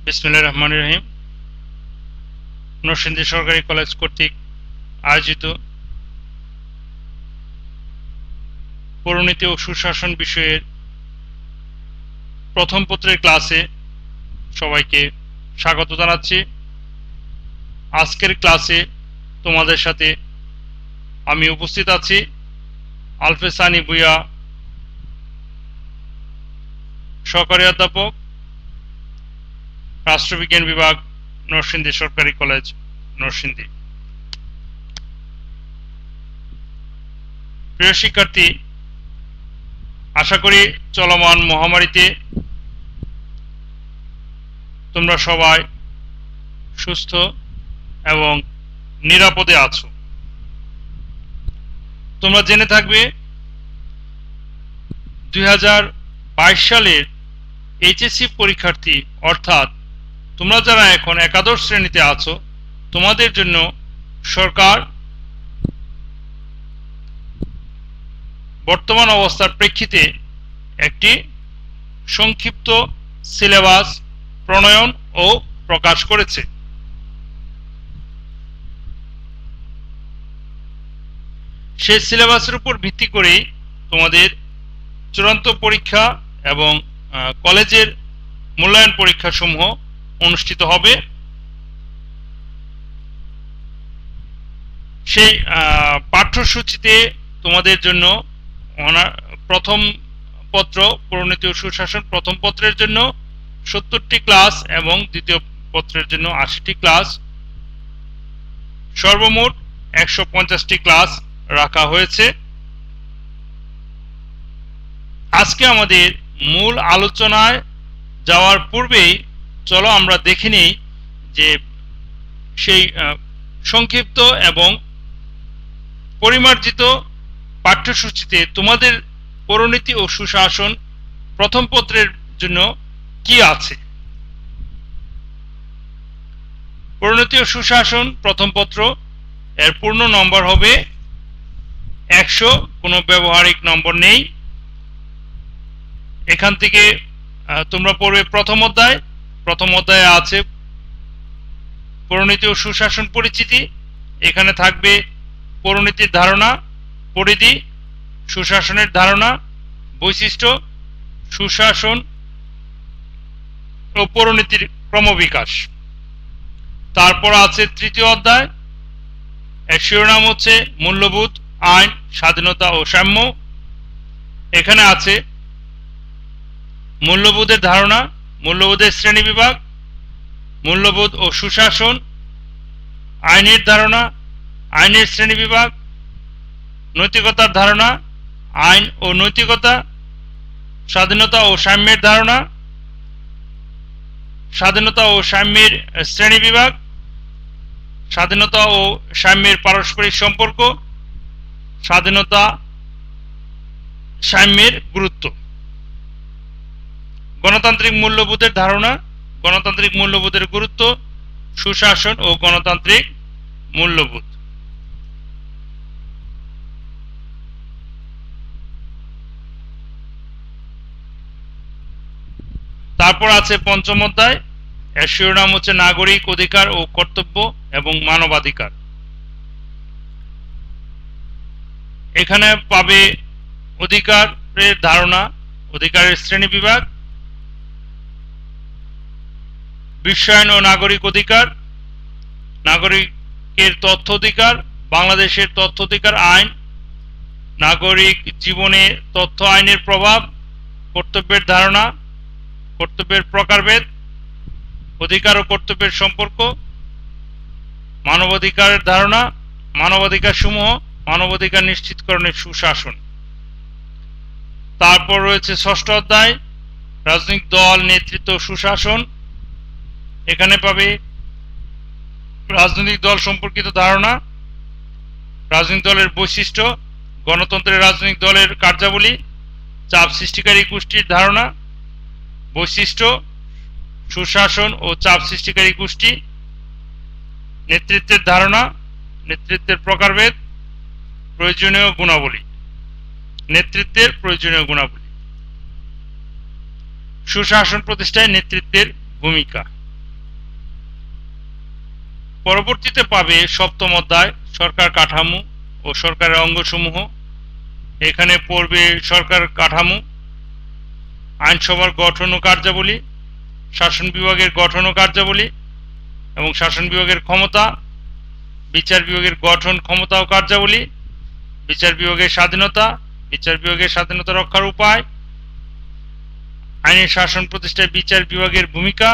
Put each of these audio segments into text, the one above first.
বিসমিল্লাহির রহমানির রহিম। নরসিংদী সরকারি কলেজ কর্তৃক আয়োজিত পৌরনীতি ও সুশাসন বিষয়ের প্রথম পত্রের ক্লাসে সবাইকে স্বাগত জানাচ্ছি। আজকের ক্লাসে তোমাদের সাথে আমি উপস্থিত আছি আলফেজ সানি ভূঁইয়া, সহকারী অধ্যাপক, রাষ্ট্রবিজ্ঞান বিভাগ, নরসিংদী সরকারি কলেজ, নরসিংদী। প্রিয় শিক্ষার্থী, আশা করি চলমান মহামারীতে তোমরা সবাই সুস্থ এবং নিরাপদে আছো। তোমরা জেনে থাকবে 2022 সালের এইচএসসি পরীক্ষার্থী, অর্থাৎ তোমরা যারা এখন একাদশ শ্রেণীতে আছো, তোমাদের জন্য সরকার বর্তমান অবস্থার প্রেক্ষিতে একটি সংক্ষিপ্ত সিলেবাস প্রণয়ন ও প্রকাশ করেছে। সেই সিলেবাসের উপর ভিত্তি করেই তোমাদের চূড়ান্ত পরীক্ষা এবং কলেজের মূল্যায়ন পরীক্ষা সমূহ অনুষ্ঠিত হবে। সেই পাঠ্যসূচিতে তোমাদের জন্য প্রথম পত্র পৌরনীতি ও সুশাসন প্রথম পত্রের জন্য 70টি ক্লাস এবং দ্বিতীয় পত্রের জন্য 80টি ক্লাস, সর্বমোট 150টি ক্লাস রাখা হয়েছে। আজকে আমাদের মূল আলোচনায় যাওয়ার পূর্বেই চলো আমরা দেখে নিই যে সেই সংক্ষিপ্ত এবং পরিমার্জিত পাঠ্যসূচিতে তোমাদের পৌরনীতি ও সুশাসন প্রথম পত্রের জন্য কি আছে। পৌরনীতি ও সুশাসন প্রথম পত্র, এর পূর্ণ নম্বর হবে 100, কোনো ব্যবহারিক নম্বর নেই। এখান থেকে তোমরা পড়বে প্রথম অধ্যায়। প্রথম অধ্যায়ে আছে পৌরনীতি ও সুশাসন পরিচিতি। এখানে থাকবে পৌরনীতির ধারণা, পরিধি, সুশাসনের ধারণা, বৈশিষ্ট্য, সুশাসন ও পৌরনীতির ক্রমবিকাশ। তারপর আছে তৃতীয় অধ্যায়, এর শিরোনাম হচ্ছে মূল্যবোধ, আইন, স্বাধীনতা ও সাম্য। এখানে আছে মূল্যবোধের ধারণা, মূল্যবোধের শ্রেণীবিভাগ, মূল্যবোধ ও সুশাসন, আইনের ধারণা, আইনের শ্রেণীবিভাগ, নৈতিকতার ধারণা, আইন ও নৈতিকতা, স্বাধীনতা ও সাম্যের ধারণা, স্বাধীনতা ও সাম্যের শ্রেণীবিভাগ, স্বাধীনতা ও সাম্যের পারস্পরিক সম্পর্ক, স্বাধীনতা সাম্যের গুরুত্ব, গণতান্ত্রিক মূল্যবোধের ধারণা, গণতান্ত্রিক মূল্যবোধের গুরুত্ব, সুশাসন ও গণতান্ত্রিক মূল্যবোধ। তারপর আছে পঞ্চম অধ্যায়, এর শিরোনাম হচ্ছে নাগরিক অধিকার ও কর্তব্য এবং মানবাধিকার। এখানে পাবে অধিকারের ধারণা, অধিকারের শ্রেণীবিভাগ, বিশ্বায়ন ও নাগরিক অধিকার, নাগরিকের তথ্য অধিকার, বাংলাদেশের তথ্য অধিকার আইন, নাগরিক জীবনে তথ্য আইনের প্রভাব, কর্তব্যের ধারণা, কর্তব্যের প্রকারভেদ, অধিকার ও কর্তব্যের সম্পর্ক, মানবাধিকারের ধারণা, মানবাধিকার সমূহ, মানবাধিকার নিশ্চিতকরণের সুশাসন। তারপর রয়েছে ষষ্ঠ অধ্যায়, রাজনৈতিক দল, নেতৃত্ব, সুশাসন। এখানে পাবে রাজনৈতিক দল সম্পর্কিত ধারণা, রাজনৈতিক দলের বৈশিষ্ট্য, গণতন্ত্রের রাজনৈতিক দলের কার্যাবলী, চাপ সৃষ্টিকারী গোষ্ঠীর ধারণা, বৈশিষ্ট্য, সুশাসন ও চাপ সৃষ্টিকারী গোষ্ঠী, নেতৃত্বের ধারণা, নেতৃত্বের প্রকারভেদ, প্রয়োজনীয় গুণাবলী, নেতৃত্বের প্রয়োজনীয় গুণাবলী, সুশাসন প্রতিষ্ঠায় নেতৃত্বের ভূমিকা। পরবর্তীতে পাবে সপ্তম অধ্যায় সরকার কাঠামো ও সরকারের অঙ্গসমূহ। এখানে পড়বে সরকার কাঠামো, আইনসভার গঠন ও কার্যাবলী, শাসন বিভাগের গঠন ও কার্যাবলী এবং শাসন বিভাগের ক্ষমতা, বিচার বিভাগের গঠন, ক্ষমতা ও কার্যাবলী, বিচার বিভাগের স্বাধীনতা, বিচার বিভাগের স্বাধীনতা রক্ষার উপায়, আইনের শাসন প্রতিষ্ঠায় বিচার বিভাগের ভূমিকা,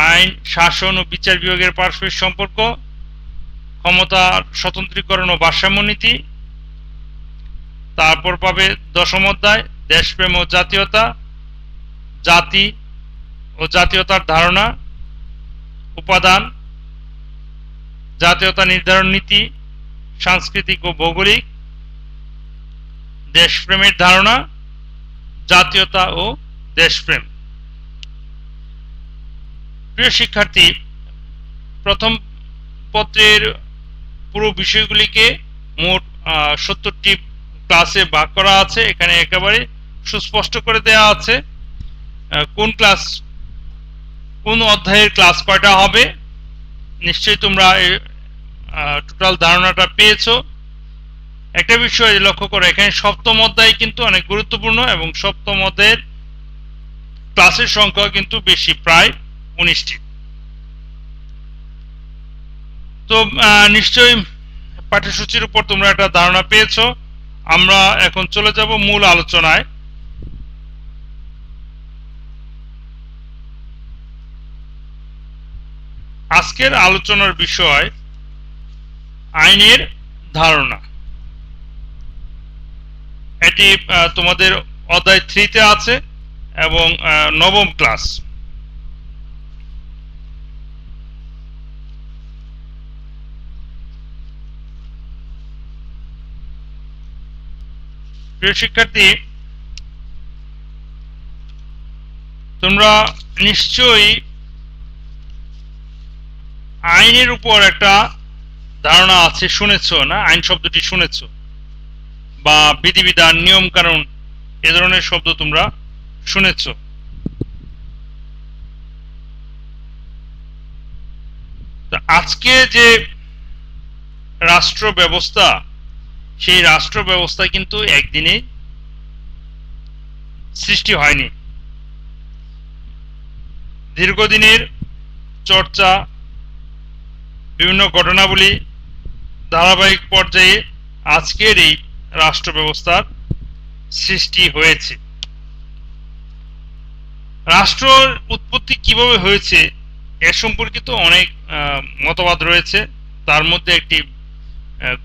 আইন শাসন ও বিচার বিভাগের পারস্পরিক সম্পর্ক, ক্ষমতার স্বতন্ত্রীকরণ ও ভারসাম্য নীতি। তারপর পাবে দশম অধ্যায় দেশপ্রেম ও জাতীয়তা, জাতি ও জাতীয়তার ধারণা, উপাদান, জাতীয়তা নির্ধারণ নীতি, সাংস্কৃতিক ও ভৌগোলিক, দেশপ্রেমের ধারণা, জাতীয়তা ও দেশপ্রেম। প্রিয় শিক্ষার্থী, প্রথম পত্রের পুরো বিষয়গুলিকে মোট 70টি ক্লাসে ভাগ করা আছে। এখানে একেবারে সুস্পষ্ট করে দেওয়া আছে কোন অধ্যায়ের ক্লাস কয়টা হবে। নিশ্চয়ই তোমরা টোটাল ধারণাটা পেয়েছো। একটা বিষয় লক্ষ্য করো, এখানে সপ্তম অধ্যায় কিন্তু অনেক গুরুত্বপূর্ণ এবং সপ্তম অধ্যায়ের ক্লাসের সংখ্যা কিন্তু বেশি, প্রায় 19টি। তো নিশ্চয়ই পাঠ্যসূচির উপর তোমরা একটা ধারণা পেয়েছো। আমরা এখন চলে যাব মূল আলোচনায়। আজকের আলোচনার বিষয় আইনের ধারণা। এটি তোমাদের অধ্যায় 3-তে আছে এবং নবম ক্লাস। প্রিয় শিক্ষার্থী, তোমরা নিশ্চয়ই আইনের উপর একটা ধারণা আছে, শুনেছো না? আইন শব্দটি শুনেছো, বা বিধিবিধান, নিয়ম কানুন এ ধরনের শব্দ তোমরা শুনেছো। আজকে যে রাষ্ট্র ব্যবস্থা, সেই রাষ্ট্র ব্যবস্থা কিন্তু একদিনে সৃষ্টি হয়নি। দীর্ঘদিনের চর্চা, বিভিন্ন ঘটনাবলী, ধারাবাহিক পর্যায়ে আজকের এই রাষ্ট্র ব্যবস্থার সৃষ্টি হয়েছে। রাষ্ট্রের উৎপত্তি কিভাবে হয়েছে এ সম্পর্কিত অনেক মতবাদ রয়েছে। তার মধ্যে একটি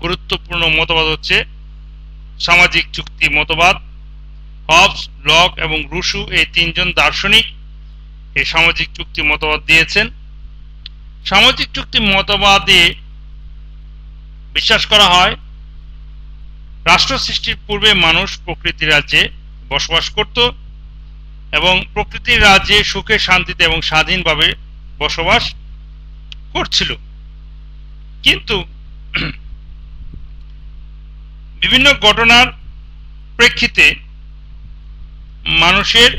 গুরুত্বপূর্ণ মতবাদ হচ্ছে সামাজিক চুক্তি মতবাদ। হবস, লক এবং রুশো এই তিনজন দার্শনিক এই সামাজিক চুক্তি মতবাদ দিয়েছেন। সামাজিক চুক্তি মতবাদে বিশ্বাস করা হয় রাষ্ট্র সৃষ্টির পূর্বে মানুষ প্রকৃতির রাজ্যে বসবাস করত এবং প্রকৃতির রাজ্যে সুখে শান্তিতে এবং স্বাধীনভাবে বসবাস করছিল। কিন্তু বিভিন্ন ঘটনার প্রেক্ষিতে মানুষের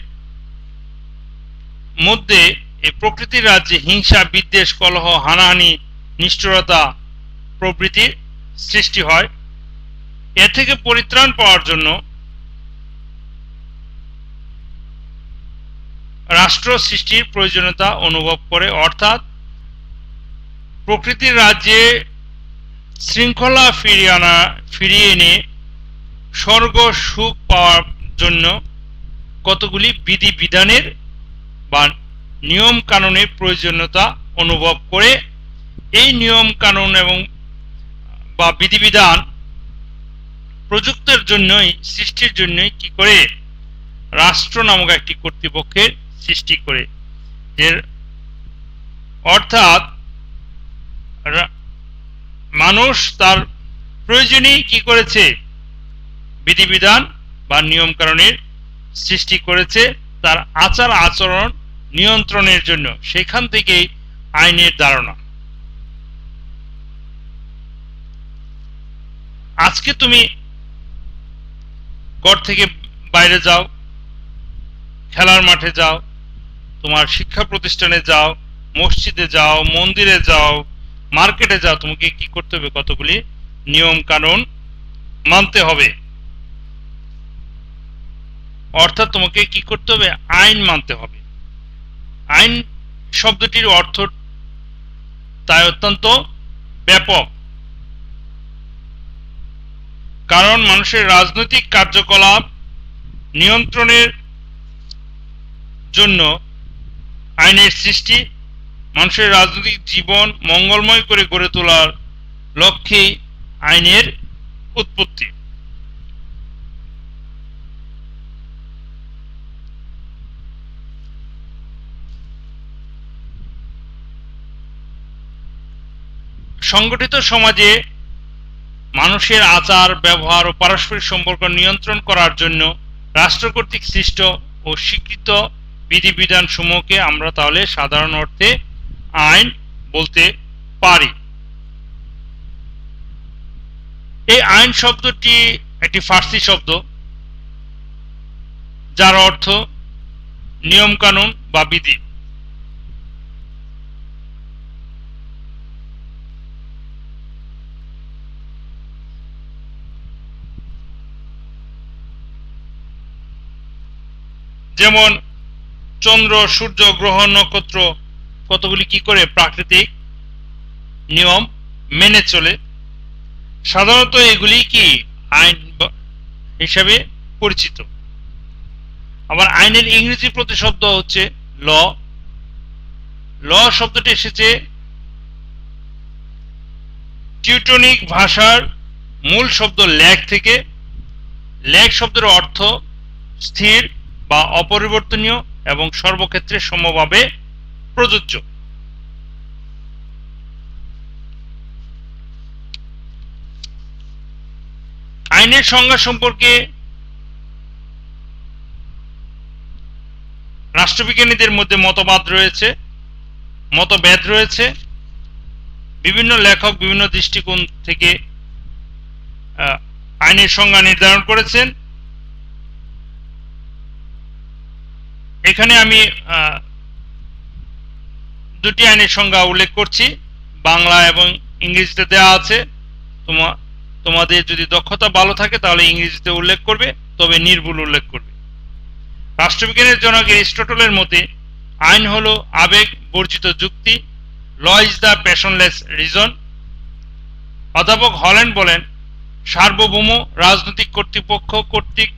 মধ্যে এই প্রকৃতির রাজ্যে হিংসা, বিদ্বেষ, কলহ, হানাহানি, নিষ্ঠুরতা প্রভৃতির সৃষ্টি হয়। এ থেকে পরিত্রাণ পাওয়ার জন্য রাষ্ট্র সৃষ্টির প্রয়োজনীয়তা অনুভব করে, অর্থাৎ প্রকৃতির রাজ্যে শৃঙ্খলা ফিরিয়ে এনে স্বর্গ সুখ পাওয়ার জন্য কতগুলি বিধিবিধানের বা নিয়ম কানুনের প্রয়োজনীয়তা অনুভব করে। এই নিয়ম কানুন এবং বা বিধিবিধান প্রযুক্তের জন্যই, সৃষ্টির জন্যই কি করে রাষ্ট্র নামক একটি কর্তৃপক্ষের সৃষ্টি করে। এর অর্থাৎ মানুষ তার প্রয়োজনেই কি করেছে, বিধিবিধান বা নিয়ম কানুনের সৃষ্টি করেছে তার আচার আচরণ নিয়ন্ত্রণের জন্য। সেখান থেকেই আইনের ধারণা। আজকে তুমি ঘর থেকে বাইরে যাও, খেলার মাঠে যাও, তোমার শিক্ষা প্রতিষ্ঠানে যাও, মসজিদে যাও, মন্দিরে যাও, মার্কেটে যাও, তোমাকে কি করতে হবে? কতগুলি নিয়ম কানুন মানতে হবে। অর্থাৎ তোমাকে কি করতে হবে? আইন মানতে হবে। আইন শব্দটির অর্থ তাই অত্যন্ত ব্যাপক, কারণ মানুষের রাজনৈতিক কার্যকলাপ নিয়ন্ত্রণের জন্য আইনের সৃষ্টি, মানুষের রাজনৈতিক জীবন মঙ্গলময় করে গড়ে তোলার লক্ষ্যেই আইনের উৎপত্তি। সংগঠিত সমাজে মানুষের আচার ব্যবহার ও পারস্পরিক সম্পর্ক নিয়ন্ত্রণ করার জন্য রাষ্ট্র কর্তৃক সৃষ্ট ও স্বীকৃত বিধিবিধান সমূহকে আমরা তাহলে সাধারণ অর্থে আইন বলতে পারি। এই আইন শব্দটি একটি ফার্সি শব্দ, যার অর্থ নিয়ম কানুন বা বিধি। যেমন চন্দ্র, সূর্য, গ্রহ, নক্ষত্র কতগুলি কি করে? প্রাকৃতিক নিয়ম মেনে চলে। সাধারণত এগুলি কি আইন হিসাবে পরিচিত। আবার আইনের ইংরেজি প্রতিশব্দ হচ্ছে ল। ল শব্দটি এসেছে টিউটনিক ভাষার মূল শব্দ ল্যাগ থেকে। ল্যাগ শব্দের অর্থ স্থির বা অপরিবর্তনীয় এবং সর্বক্ষেত্রে সমভাবে প্রযোজ্য। আইনের সংজ্ঞা সম্পর্কে রাষ্ট্রবিজ্ঞানীদের মধ্যে মতভেদ রয়েছে। বিভিন্ন লেখক বিভিন্ন দৃষ্টিকোণ থেকে আইনের সংজ্ঞা নির্ধারণ করেছেন। এখানে আমি দুটি আইনের সংজ্ঞা উল্লেখ করছি, বাংলা এবং ইংরেজিতে দেওয়া আছে। তোমাদের যদি দক্ষতা ভালো থাকে তাহলে ইংরেজিতে উল্লেখ করবে, তবে নির্ভুল উল্লেখ করবে। রাষ্ট্রবিজ্ঞানের জনক এরিস্টটলের মতে আইন হলো আবেগ বর্জিত যুক্তি। Law is the passionless reason. অধ্যাপক হল্যান্ড বলেন, সার্বভৌম রাজনৈতিক কর্তৃপক্ষ কর্তৃক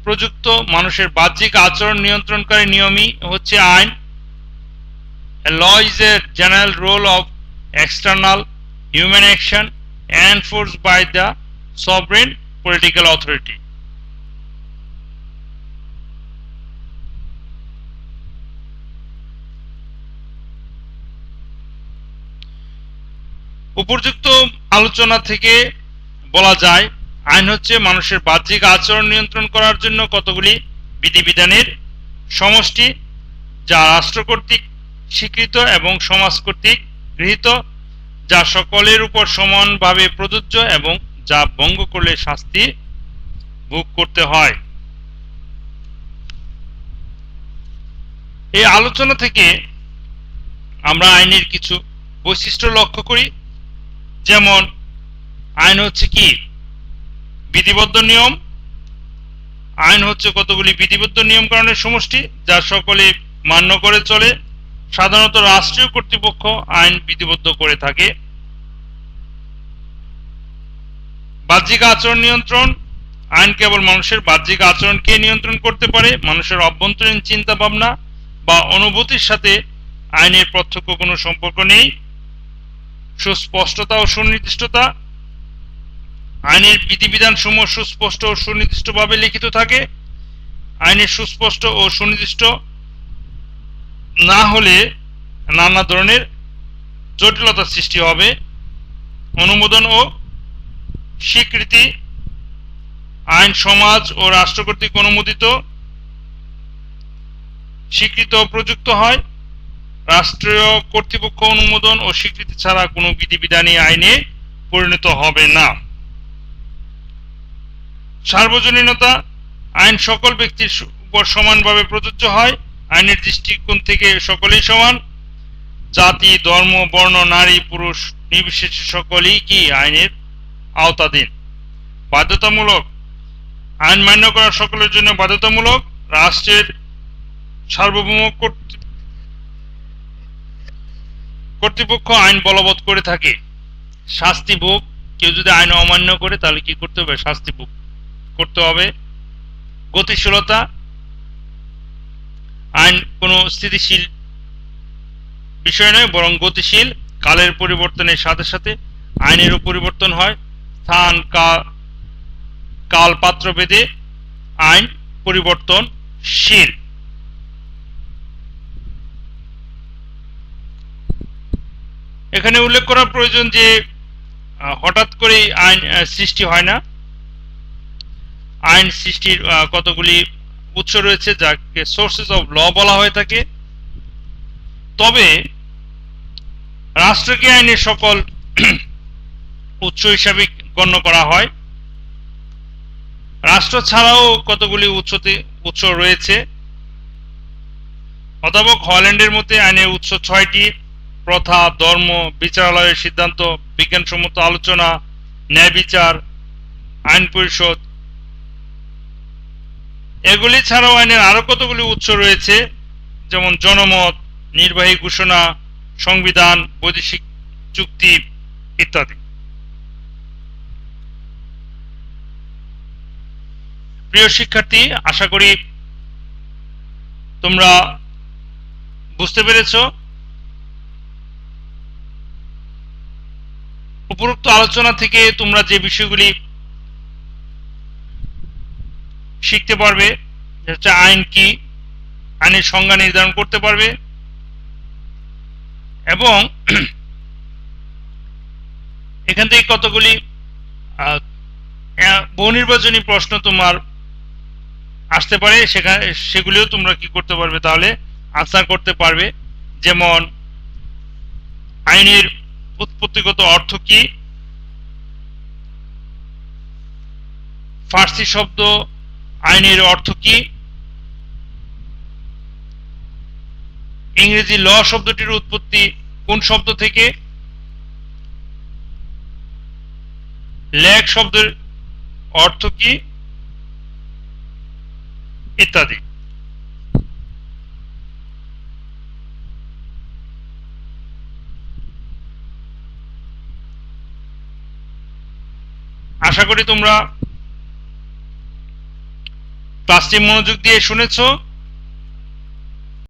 প্রযুক্ত মানুষের বাহ্যিক আচরণ নিয়ন্ত্রণকারী নিয়মই হচ্ছে আইন। A law is a general rule of external human action enforced by the sovereign political authority. উপর্যুক্ত আলোচনা থেকে বলা যায় আইন হচ্ছে মানুষের বাহ্যিক আচরণ নিয়ন্ত্রণ করার জন্য কতগুলি বিধিবিধানের সমষ্টি, যা রাষ্ট্র কর্তৃক স্বীকৃত এবং সমাজ কর্তৃক গৃহীত, যা সকলের উপর সমানভাবে প্রযোজ্য এবং যা ভঙ্গ করলে শাস্তি ভোগ করতে হয়। এই আলোচনা থেকে আমরা আইনের কিছু বৈশিষ্ট্য লক্ষ্য করি। যেমন আইন হচ্ছে কি? বিধিবদ্ধ নিয়ম। আইন হচ্ছে কতগুলি বিধিবদ্ধ নিয়ম কানুনের সমষ্টি, যা সকলে মান্য করে চলে। সাধারণত রাষ্ট্রীয় কর্তৃপক্ষ আইন বিধিবদ্ধ করে থাকে। বাহ্যিক আচরণ নিয়ন্ত্রণ। আইন কেবল মানুষের বাহ্যিক আচরণকে নিয়ন্ত্রণ করতে পারে। মানুষের অভ্যন্তরীণ চিন্তা ভাবনা বা অনুভূতির সাথে আইনের প্রত্যক্ষ কোনো সম্পর্ক নেই। সুস্পষ্টতা ও সুনির্দিষ্টতা। আইনের বিধিবিধান সমূহ সুস্পষ্ট ও সুনির্দিষ্টভাবে লিখিত থাকে। আইনের সুস্পষ্ট ও সুনির্দিষ্ট না হলে নানা ধরনের জটিলতার সৃষ্টি হবে। অনুমোদন ও স্বীকৃতি। আইন সমাজ ও রাষ্ট্র কর্তৃক অনুমোদিত, স্বীকৃত ও প্রযুক্ত হয়। রাষ্ট্রীয় কর্তৃপক্ষ অনুমোদন ও স্বীকৃতি ছাড়া কোনো বিধিবিধানই আইনে পরিণত হবে না। সার্বজনীনতা। আইন সকল ব্যক্তির উপর সমানভাবে প্রযোজ্য হয়। আইনের দৃষ্টিকোণ থেকে সকলেই সমান। জাতি, ধর্ম, বর্ণ, নারী, পুরুষ নির্বিশেষে সকলেই কি আইনের আওতাধীন। বাধ্যতামূলক আইন মান্য করা সকলের জন্য বাধ্যতামূলক। রাষ্ট্রের সার্বভৌম কর্তৃপক্ষ আইন বলবৎ করে থাকে। শাস্তি ভোগ, কেউ যদি আইন অমান্য করে তাহলে কি করতে হবে? শাস্তি ভোগ করতে হবে। গতিশীলতা, আইন কোনো স্থিতিশীল বিষয় নয়, বরং গতিশীল। কালের পরিবর্তনের সাথে সাথে আইনেরও পরিবর্তন হয়। স্থান, কাল পাত্র ভেদে আইন পরিবর্তনশীল। এখানে উল্লেখ করা প্রয়োজন যে হঠাৎ করেই আইন সৃষ্টি হয় না। আইন সৃষ্টির কতগুলি উৎস রয়েছে, যাকে সোর্সেস অফ ল বলা হয়ে থাকে। তবে রাষ্ট্রকে আইনের সকল উৎস হিসাবে গণ্য করা হয়। রাষ্ট্র ছাড়াও কতগুলি উৎস রয়েছে। অধ্যাপক হল্যান্ডের মতে আইনের উৎস 6টি: প্রথা, ধর্ম, বিচারালয়ের সিদ্ধান্ত, বিজ্ঞানসম্মত আলোচনা, ন্যায় বিচার, আইন পরিষদ। এগুলি ছাড়াও আইনের আরো কতগুলি উৎস রয়েছে, যেমন জনমত, নির্বাহী ঘোষণা, সংবিধান, বৈদেশিক চুক্তি ইত্যাদি। প্রিয় শিক্ষার্থী, আশা করি তোমরা বুঝতে পেরেছ। উপরোক্ত আলোচনা থেকে তোমরা যে বিষয়গুলি শিখতে পারবে, হচ্ছে আইন কি, আইনের সংজ্ঞা নির্ধারণ করতে পারবে, এবং এখান থেকে কতগুলি বহুনির্বাচনী প্রশ্ন তোমার আসতে পারে, সেগুলিও তোমরা কি করতে পারবে, তাহলে আনসার করতে পারবে। যেমন আইনের উৎপত্তিগত অর্থ কি, ফার্সি শব্দ আইনের অর্থ কি, ইংরেজি ল শব্দটির উৎপত্তি কোন শব্দ থেকে, ল্যাগ শব্দের অর্থ কি, ইত্যাদি। আশা করি তোমরা ক্লাসটি মনোযোগ দিয়ে শুনেছো।